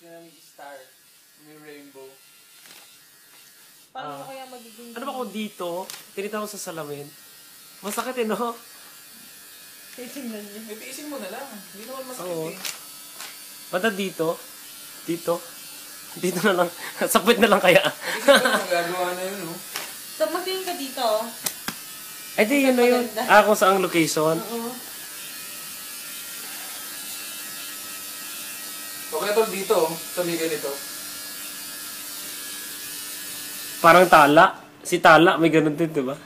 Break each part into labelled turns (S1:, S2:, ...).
S1: may star, may rainbow.
S2: Paano kaya magiging...
S3: Ano ba kung dito, tinita ko sa salamin? Masakit no?
S2: Titingnan niyo.
S1: May tiisin mo na lang. Hindi naman masakit
S3: Oo.
S1: eh.
S3: Dito? Dito? Dito na lang. Sapit na lang kaya.
S1: Kasi ito, magagawa na yun, no?
S2: So, magtingin ka dito.
S3: Ay, di, yun na yun. Kung saang location.
S2: Oo.
S1: Okay, tol, dito, sa may ganito.
S3: Parang tala. Si tala, may ganun din, diba?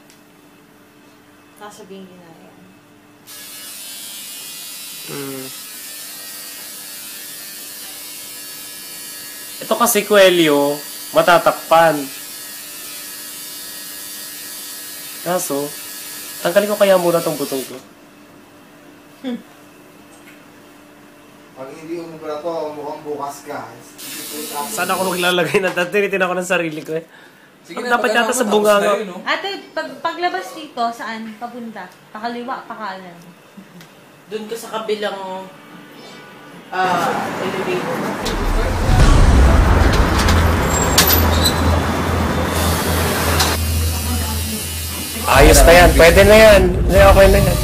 S2: Sasabihin niya na yan.
S3: Ito kasi kwelyo, matatakpan. Kaso, tanggalin ko kaya muna tong butong ko.
S4: Pag hindi umubra to, mukhang bukas ka.
S3: Saan ako maglalagay na? Tinitin ako ng sarili ko eh.
S1: Sige
S3: Dapat yata sa bunga nga.
S2: Ate, paglabas dito, saan? Papunta? Pakaliwa, pakanan.
S5: Doon ka sa kabilang elevator.
S3: Ayos na yan. Pwede na yan. Okay na yan.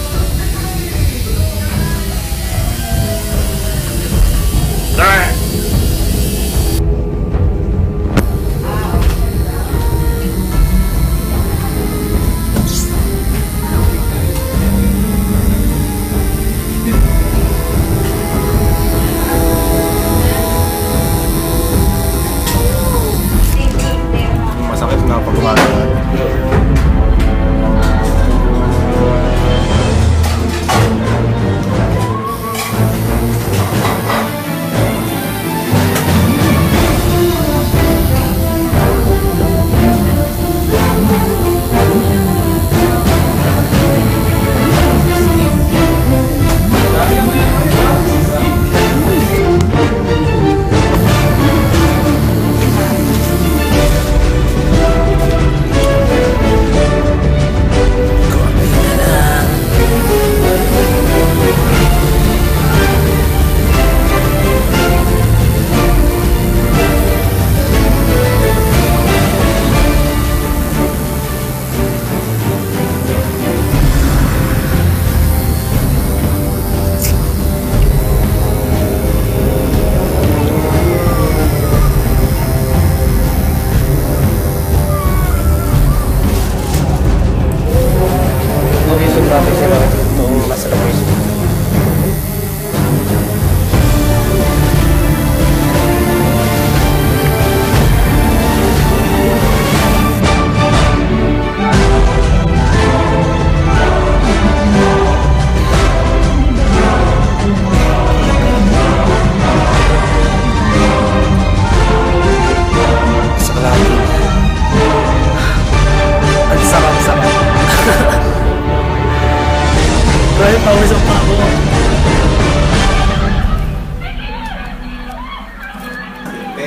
S4: Masakit na pag gumagalaw.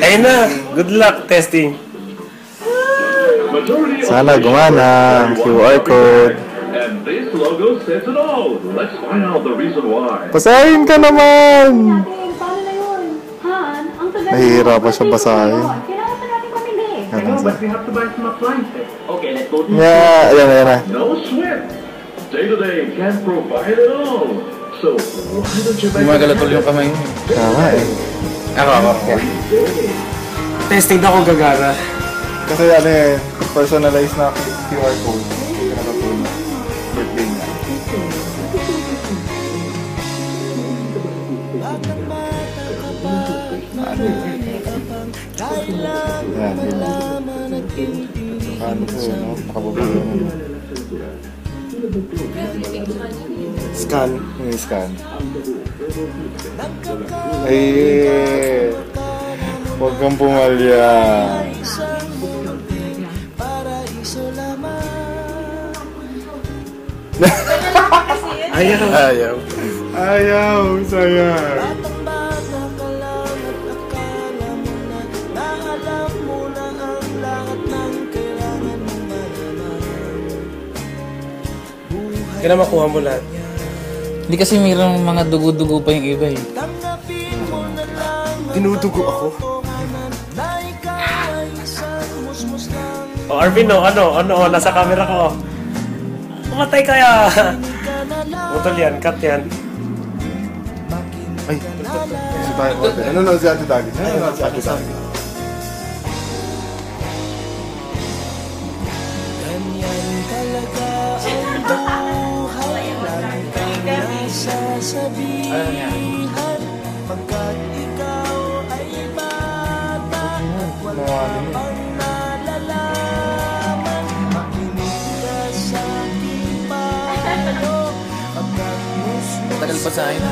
S3: Ayun na. Good luck testing.
S4: Sana gumana ang QR code.
S6: And this logo says it all. Let's find out the reason why.
S4: Basahin ka naman!
S7: Paano na yun? Han, ang tagal.
S4: Nahihirapan siya basahin.
S7: Kailangan pa natin pamili.
S6: I know, but we have to buy some appliances. Okay, let's go to
S4: Yeah, ayan na.
S6: No sweat. Day-to-day can't provide it all. So, why don't you buy
S1: Gumagalatol yung kamay mo.
S4: Tama eh.
S1: Ako.
S3: Testing na ako gagara.
S4: Kasi ano eh, personalized na QR code. Nakatunan. Birthday niya. Yan, yun. Ano po yun, no? Nakababalo yun.
S3: Scan.
S4: Yung scan. Ay, huwag kang pumalya.
S3: Ayaw.
S4: Ayaw. Ayaw, sayang.
S3: Kaya makuha mo lahat.
S1: Hindi kasi mayroong mga dugo-dugo pa yung iba eh.
S4: Dinudugo ako.
S3: O Arvin, nasa camera ko. Umatay kaya. Utol yan, cut yan.
S4: Ay, si tayo. Nanonood si Ate Dagi. Nanonood si Ate Dagi.
S1: Ano niya?
S4: Mga ano yun.
S1: Tagal pa sa akin.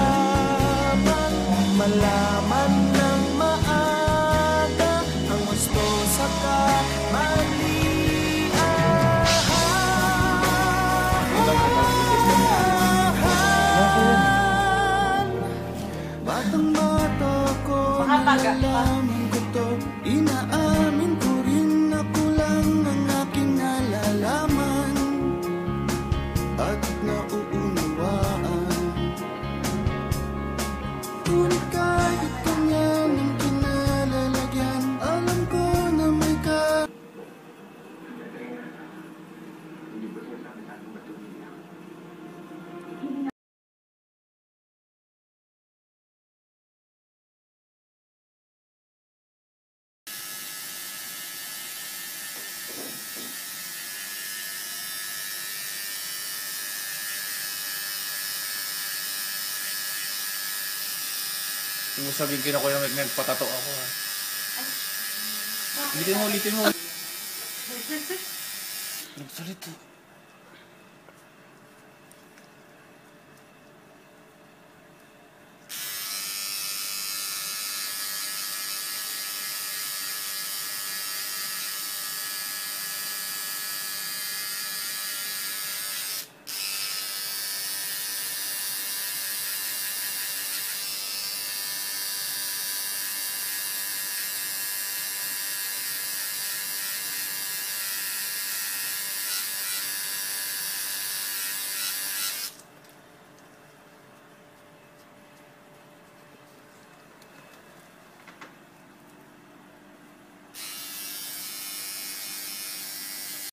S2: Makapaga pa.
S8: Inaamin ko rin ako lang ang aking nalalaman at nauunawaan. Ngunit kahit ganyan ang kinalalagyan, alam ko na may
S1: Yung sabihin ko na nagpatato ako ha. Ulitin mo. Nagsalita.